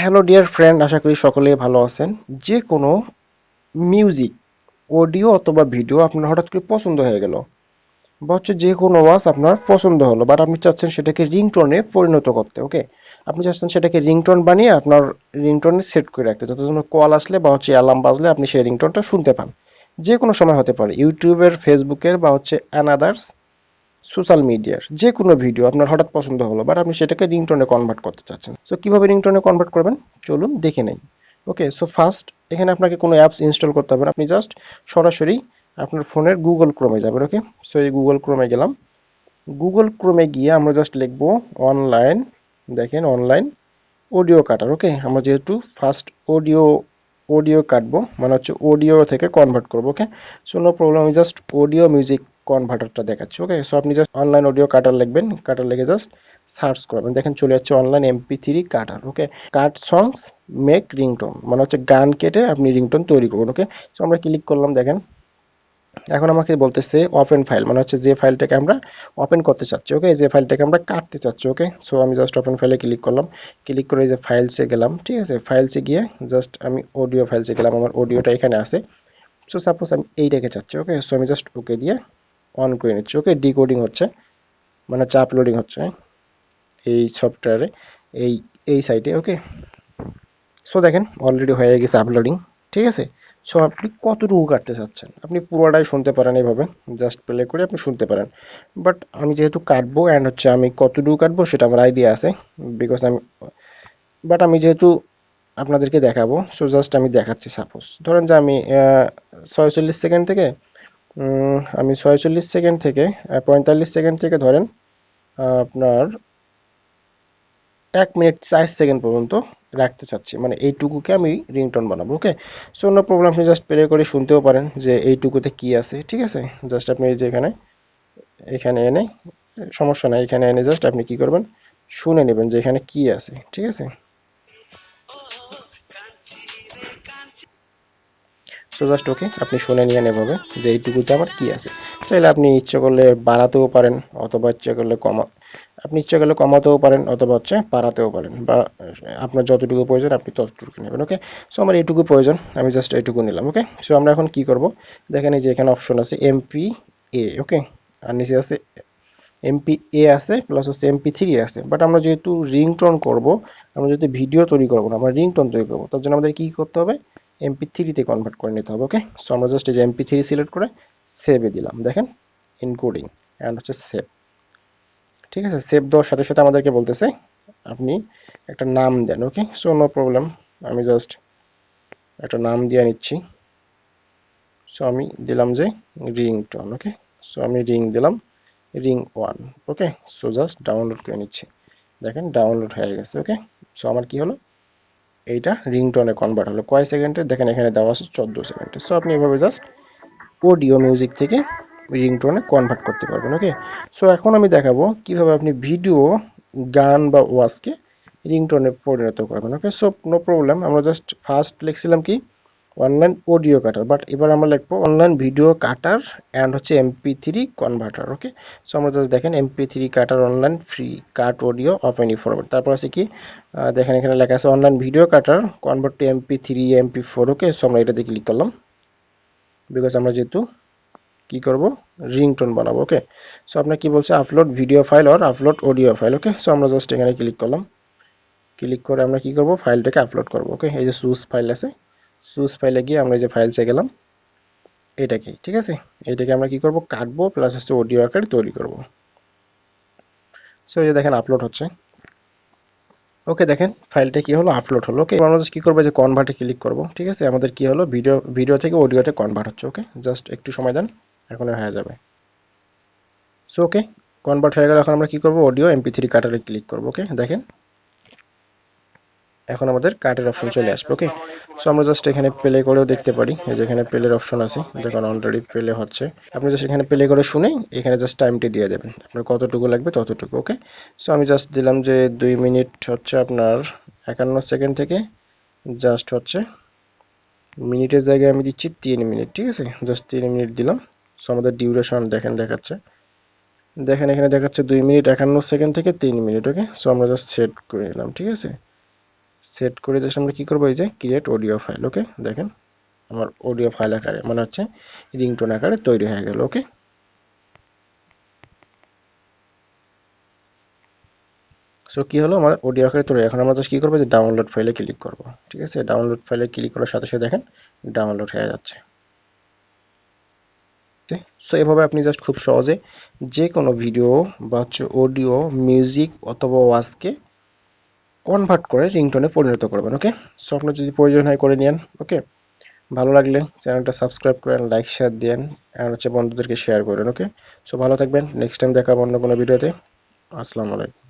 Hello dear friend, আশা করি সকলেই ভালো আছেন। যে কোনো মিউজিক, অডিও অথবা ভিডিও আপনার হঠাৎ করে পছন্দ হয়ে গেল, বা হচ্ছে যে কোনো ওয়াজ আপনার পছন্দ হলো, বাট আপনি চাচ্ছেন সেটাকে রিংটোনে পরিণত করতে। ওকে, আপনি চাচ্ছেন সেটাকে রিংটোন বানিয়ে আপনার রিংটোনে সেট করে রাখতে, যাতে জন্য কল আসলে বা হচ্ছে অ্যালার্ম বাজলে আপনি সেই রিংটোনটা শুনতে পান। যে কোনো সময় হতে পারে, ইউটিউবের, ফেসবুকের বা হচ্ছে অ্যানাদার্স সোশ্যাল মিডিয়ার যে কোনো ভিডিও আপনার হঠাৎ পছন্দ হলো, বাট আপনি সেটাকে রিংটোনে কনভার্ট করতে চাচ্ছেন। সো কিভাবে রিংটোনে কনভার্ট করবেন, চলুন দেখে নেই। ওকে, সো ফার্স্ট এখানে আপনাকে কোনো অ্যাপস ইনস্টল করতে হবে না, আপনি জাস্ট সরাসরি আপনার ফোনের গুগল ক্রোমে যাবেন। ওকে, সো এই গুগল ক্রোমে গেলাম। গুগল ক্রোমে গিয়ে আমরা জাস্ট লিখবো অনলাইন, দেখেন অনলাইন অডিও কাটার। ওকে, আমরা যেহেতু ফার্স্ট অডিও অডিও কাটবো, মানে হচ্ছে অডিও থেকে কনভার্ট করবো। ওকে, সো নো প্রবলেম, আমি জাস্ট অডিও মিউজিক কনভার্টারটা দেখাচ্ছি। ওকে, সো আপনি জাস্ট অনলাইন অডিও কাটার লিখবেন, কাটার লিখে জাস্ট সার্চ করবেন, দেখেন চলে যাচ্ছে অনলাইন MP3 কাটার। ওকে, কাট সংস মেক রিংটোন, মানে হচ্ছে গান কেটে আপনি রিংটোন তৈরি করুন। ওকে, সো আমরা ক্লিক করলাম, দেখেন এখন আমাকে বলতেছে ওপেন ফাইল, মানে হচ্ছে যে ফাইলটাকে আমরা ওপেন করতে চাচ্ছি। ওকে, যে ফাইলটাকে আমরা কাটতে চাচ্ছি। ওকে, সো আমি জাস্ট ওপেন ফাইলে ক্লিক করলাম, ক্লিক করে এই যে ফাইলসে গেলাম। ঠিক আছে, ফাইলসে গিয়ে জাস্ট আমি অডিও ফাইলসে গেলাম, আমার অডিওটা এখানে আছে। সো সাপোজ আমি এইটাকে চাচ্ছি। ওকে, সো আমি জাস্ট ওকে দিয়ে অন করে নিচ্ছি। ওকে, ডিকোডিং হচ্ছে, মানে হচ্ছে আপলোডিং হচ্ছে এই সফটওয়্যারে, এই এই সাইটে। ওকে, সো দেখেন অলরেডি হয়ে গেছে আপলোডিং। ঠিক আছে, সো আপনি কতটুকু কাটতে চাচ্ছেন, আপনি পুরোটাই শুনতে পারেন, এইভাবে জাস্ট প্লে করে আপনি শুনতে পারেন। বাট আমি যেহেতু কাটবো অ্যান্ড হচ্ছে আমি কতটুকু কাটবো সেটা আমার আইডিয়া আছে, বিকজ আমি, বাট আমি যেহেতু আপনাদেরকে দেখাবো, সো জাস্ট আমি দেখাচ্ছি। সাপোজ ধরেন যে আমি 46 সেকেন্ড থেকে আমি 46 সেকেন্ড থেকে 45 সেকেন্ড থেকে ধরেন আপনার 1 মিনিট 4 সেকেন্ড পর্যন্ত রাখতে চাচ্ছি, মানে এইটুকুকে আমি রিংটোন বানাবো। ওকে, সো নো প্রবলেম, আপনি জাস্ট প্লে করে শুনতেও পারেন যে এইটুকুতে কি আছে। ঠিক আছে, জাস্ট আপনি এই যে এখানে এখানে এনে, সমস্যা নাই, এখানে এনে জাস্ট আপনি কি করবেন, শুনে নেবেন যে এখানে কি আছে। ঠিক আছে, সো জাস্ট ওকে, আপনি শুনে নিয়ে এভাবে যে এইটুকুতে আমার কি আছে। চাইলে আপনি ইচ্ছে করলে বাড়াতেও পারেন, অথবা ইচ্ছে করলে আপনি ইচ্ছে করলে কমাতেও পারেন, অথবা হচ্ছে বাড়াতেও পারেন, বা আপনার যতটুকু প্রয়োজন আপনি ততটুকু নেবেন। ওকে, সো আমার এইটুকু প্রয়োজন, আমি জাস্ট এইটুকু নিলাম। ওকে, সো আমরা এখন কি করব, দেখেন এই যে এখানে অপশন আছে MP ওকে, আর নিচে আছে MP আছে, প্লাস হচ্ছে MP3 আছে। বাট আমরা যেহেতু রিংটোন করব, আমরা যেহেতু ভিডিও তৈরি করবো না, আমরা রিংটোন তৈরি করবো, তার জন্য আমাদের কি করতে হবে, MP3 তে কনভার্ট করে নিতে হবে। ওকে, সো আমরা জাস্ট এই যে MP3 সিলেক্ট করে সেভে দিলাম, দেখেন ইনকোডিং অ্যান্ড হচ্ছে সেভ। ঠিক আছে, সেভ দেওয়ার সাথে সাথে আমাদেরকে বলতেছে আপনি একটা নাম দেন। ওকে, সো নো প্রবলেম, আমি জাস্ট একটা নাম দিয়ে নিচ্ছি। সো আমি দিলাম যে রিংটোন। ওকে, সো আমি রিং দিলাম, ring 1। ওকে, সো জাস্ট ডাউনলোড করে নিচ্ছি, দেখেন ডাউনলোড হয়ে গেছে। ওকে, সো আমার কি হলো, এইটা রিংটোনে কনভার্ট হলো কয় সেকেন্ডে, দেখেন এখানে দেওয়া আছে 14 সেকেন্ডে। সো আপনি এভাবে জাস্ট অডিও মিউজিক থেকে রিংটোনে কনভার্ট করতে পারবেন। ওকে, সো এখন আমি দেখাবো কিভাবে আপনি ভিডিও, গান বা ওয়াজকে রিংটোনে পরিণত করবেন। ওকে, সো নো প্রবলেম, আমরা জাস্ট ফার্স্ট লিখছিলাম কি অনলাইন অডিও কাটার, বাট এবার আমরা লিখবো অনলাইন ভিডিও কাটার অ্যান্ড হচ্ছে MP3 কনভার্টার। ওকে, সো আমরা জাস্ট দেখেন MP3 cutter online free cut audio of any format, তারপর আছে কি দেখেন এখানে লেখা আছে online video cutter convert to MP3 MP4। Okay, so আমরা এটাতে ক্লিক করলাম, বিকজ আমরা যেহেতু কি করব, রিংটোন বানাবো। ওকে, সো আপনার কি বলছে, upload video file or upload audio file. Okay, so আমরা জাস্ট এখানে ক্লিক করলাম, ক্লিক করে আমরা কি করব, ফাইলটাকে আপলোড করব। ওকে, এই যে সুস ফাইল আছে, সুস ফাইলে গিয়ে আমরা এই যে ফাইলসে গেলাম, এটাকে, ঠিক আছে, এটাকে আমরা কি করব, কাটবো, প্লাস হচ্ছে অডিও আকারে তৈরি করব। সো এই যে দেখেন আপলোড হচ্ছে। ওকে, দেখেন ফাইলটা কি হলো, আপলোড হলো। ওকে, আমরা জাস্ট কি করবো, যে কনভার্টে ক্লিক করব। ঠিক আছে, আমাদের কি হলো, ভিডিও ভিডিও থেকে অডিওতে কনভার্ট হচ্ছে। ওকে, জাস্ট একটু সময় দেন, এখন হয়ে যাবে। সো ওকে, কনভার্ট হয়ে গেল। এখন আমরা কি করব, অডিও MP3 কাটারে ক্লিক করব। ওকে, দেখেন এখন আমাদের কাটের অপশন চলে আসবে। ওকে, সো আমরা জাস্ট এখানে প্লে করেও দেখতে পারি, এই যে এখানে প্লের অপশন আছে, দেখুন অলরেডি প্লে হচ্ছে। আপনি জাস্ট এখানে প্লে করে শুনে এখানে জাস্ট টাইমটি দিয়ে দেবেন, আপনার কতটুকু লাগবে ততটুকু। ওকে, সো আমি জাস্ট দিলাম যে 2 মিনিট হচ্ছে আপনার 51 সেকেন্ড থেকে জাস্ট হচ্ছে মিনিটের জায়গায় আমি দিচ্ছি 3 মিনিট। ঠিক আছে, জাস্ট 3 মিনিট দিলাম। সো আমাদের ডিউরেশন দেখেন দেখাচ্ছে, দেখেন এখানে দেখাচ্ছে 2 মিনিট 51 সেকেন্ড থেকে 3 মিনিট। ওকে, সো আমরা জাস্ট সেট করে নিলাম। ঠিক আছে, সেট করে জাস্ট আমরা কি করবো, এই যে ক্রিয়েট অডিও ফাইল। ওকে, দেখেন আমার অডিও ফাইল আকারে মানে হচ্ছে রিংটোন আকারে তৈরি হয়ে গেল। ওকে, সো কি হলো, আমার অডিও আকারে তৈরি। এখন আমরা জাস্ট কি করবো, যে ডাউনলোড ফাইলে ক্লিক করব। ঠিক আছে, ডাউনলোড ফাইলে ক্লিক করার সাথে সাথে দেখেন ডাউনলোড হয়ে যাচ্ছে। সো এভাবে আপনি জাস্ট খুব সহজে যে কোনো ভিডিও বা হচ্ছে অডিও, মিউজিক অথবা ওয়াজকে কনভার্ট করে রিংটোনে পরিণত করবেন। ওকে, সো আপনার যদি প্রয়োজন হয় করে নিন। ওকে, ভালো লাগলে চ্যানেলটা সাবস্ক্রাইব করেন, লাইক শেয়ার দেন, আর হচ্ছে বন্ধুদেরকে শেয়ার করেন। ওকে, সো ভালো থাকবেন, নেক্সট টাইম দেখাবো অন্য কোনো ভিডিওতে। আসসালামু আলাইকুম।